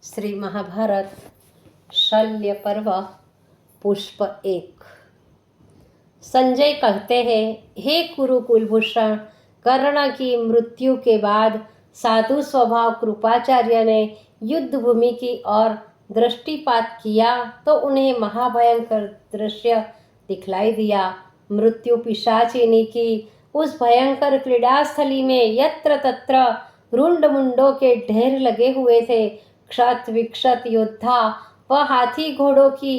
श्री महाभारत शल्य पर्व पुष्प 1। संजय कहते हैं, हे कुरु कुलभूषण, कर्ण की मृत्यु के बाद साधु स्वभाव कृपाचार्य ने युद्ध भूमि की ओर दृष्टिपात किया तो उन्हें महाभयंकर दृश्य दिखलाई दिया। मृत्यु पिशाचिनी की उस भयंकर क्रीड़ास्थली में यत्र तत्र रुंड मुंडों के ढेर लगे हुए थे। क्षत विक्षत योद्धा व हाथी घोड़ों की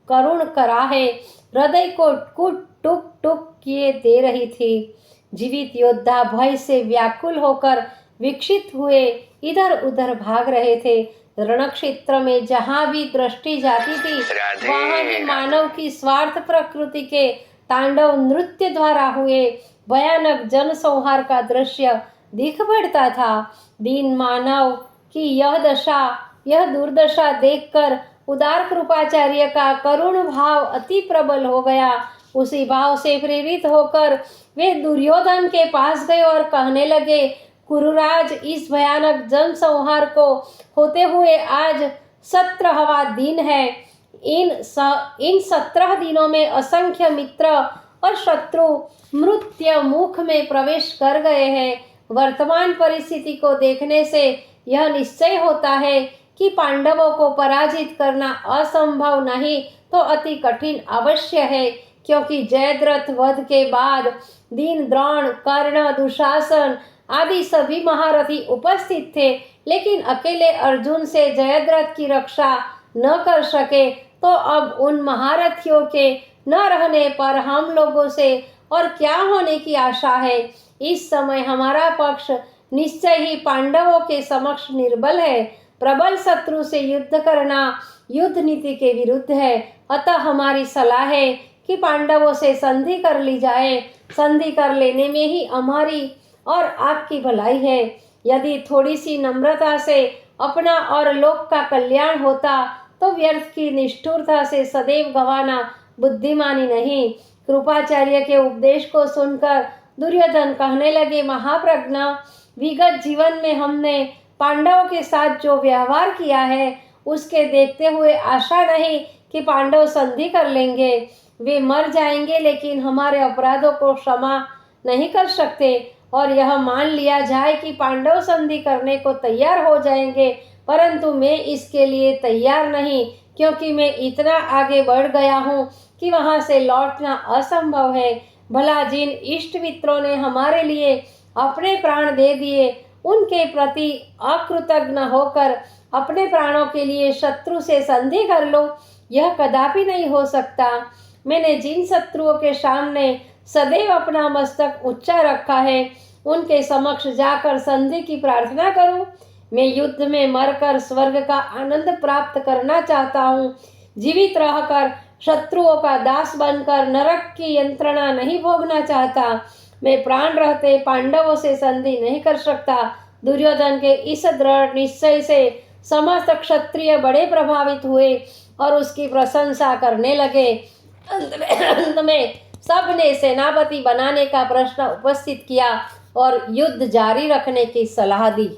करुण कराहे हृदय को कुट टुक टुक किए दे रही थी। जीवित योद्धा भय से व्याकुल होकर विक्षित हुए इधर उधर भाग रहे थे। रणक्षेत्र में जहाँ भी दृष्टि जाती थी वहाँ ही मानव की स्वार्थ प्रकृति के तांडव नृत्य द्वारा हुए भयानक जनसंहार का दृश्य दिख पड़ता था। दीन मानव की यह दुर्दशा देखकर उदार कृपाचार्य का करुण भाव अति प्रबल हो गया। उसी भाव से प्रेरित होकर वे दुर्योधन के पास गए और कहने लगे, कुरुराज, इस भयानक जनसंहार को होते हुए आज 17वां दिन है। इन 17 दिनों में असंख्य मित्र और शत्रु मृत्यु मुख में प्रवेश कर गए हैं। वर्तमान परिस्थिति को देखने से यह निश्चय होता है कि पांडवों को पराजित करना असंभव नहीं तो अति कठिन अवश्य है, क्योंकि जयद्रथ वध के बाद दीन, द्रोण, कर्ण, दुशासन आदि सभी महारथी उपस्थित थे, लेकिन अकेले अर्जुन से जयद्रथ की रक्षा न कर सके। तो अब उन महारथियों के न रहने पर हम लोगों से और क्या होने की आशा है। इस समय हमारा पक्ष निश्चय ही पांडवों के समक्ष निर्बल है। प्रबल शत्रु से युद्ध करना युद्ध नीति के विरुद्ध है। अतः हमारी सलाह है कि पांडवों से संधि कर ली जाए। संधि कर लेने में ही हमारी और आपकी भलाई है। यदि थोड़ी सी नम्रता से अपना और लोक का कल्याण होता तो व्यर्थ की निष्ठुरता से सदैव गंवाना बुद्धिमानी नहीं। कृपाचार्य के उपदेश को सुनकर दुर्योधन कहने लगे, महाप्रज्ञ, विगत जीवन में हमने पांडवों के साथ जो व्यवहार किया है उसके देखते हुए आशा नहीं कि पांडव संधि कर लेंगे। वे मर जाएंगे, लेकिन हमारे अपराधों को क्षमा नहीं कर सकते। और यह मान लिया जाए कि पांडव संधि करने को तैयार हो जाएंगे, परंतु मैं इसके लिए तैयार नहीं, क्योंकि मैं इतना आगे बढ़ गया हूँ कि वहाँ से लौटना असंभव है। भला जिन इष्ट मित्रों ने हमारे लिए अपने प्राण दे दिए, उनके प्रति अकृतज्ञ होकर अपने प्राणों के लिए शत्रु से संधि कर लो, यह कदापि नहीं हो सकता। मैंने जिन शत्रुओं के सामने सदैव अपना मस्तक ऊंचा रखा है, उनके समक्ष जाकर संधि की प्रार्थना करूं। मैं युद्ध में मरकर स्वर्ग का आनंद प्राप्त करना चाहता हूँ। जीवित रहकर शत्रुओं का दास बनकर नरक की यंत्रणा नहीं भोगना चाहता। मैं प्राण रहते पांडवों से संधि नहीं कर सकता। दुर्योधन के इस दृढ़ निश्चय से समस्त क्षत्रिय बड़े प्रभावित हुए और उसकी प्रशंसा करने लगे। अंत में सबने सेनापति बनाने का प्रश्न उपस्थित किया और युद्ध जारी रखने की सलाह दी।